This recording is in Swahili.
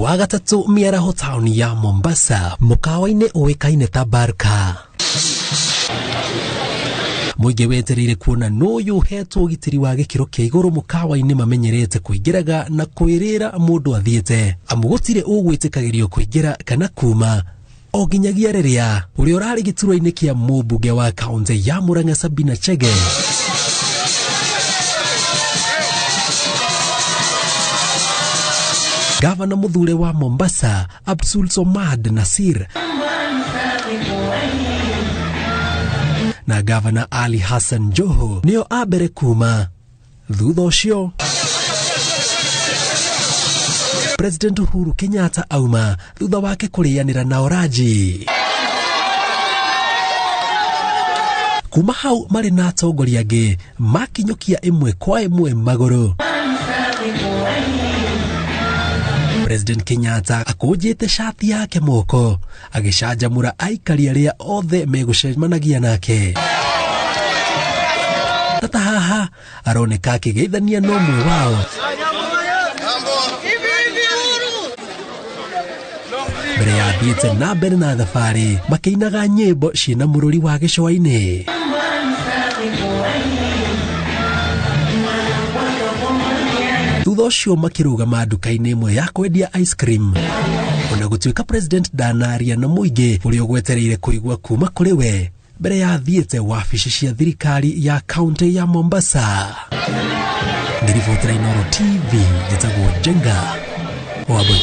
Wagatatu miaraho tauni ya Mombasa, mukawa-ine uwikaine ta Barka. Muige weterire kuona nuyu hetwo gitiri wa gikiro kia iguru mukawa-ine mamenyerete kuingiraga na kwirira mundu athiete. Amugutire ugwitikagirio kuingira kana kuma. O ginyagia riria uri urari gituro-ine kia mumbunge wa kaunti ya Murang'a Sabina Chege. Gavana muthure wa Mombasa Abdul Somad Nasir na Gavana Ali Hassan Joho nio abere kuma. Thutha ucio President Uhuru Kenyatta auma thutha wake kurianira na Oraji. Kuma hau mari na atongoria angi makinyokia imwe kwa imwe maguru. President Kenyatta akujite shati yake moko agishanjamura aikari aria othe megucemanagia nake. Tata haha aroneka akigeithania nomwe wao. Mbere ya thiete na mbere na thabari makeinaga nyimbo ciina mururi wa gicua-ini. Thutha ucio makirugama nduka-ini imwe ya kwendia ice cream. Ona gutuika President ndanaria na muingi uria ugwetereire kuigua kuma kuri we mbere ya thiete wabici cia thirikari ya kaunti ya Mombasa. Ngiribotera Inooro TV, gitagwo Jenga Wabui.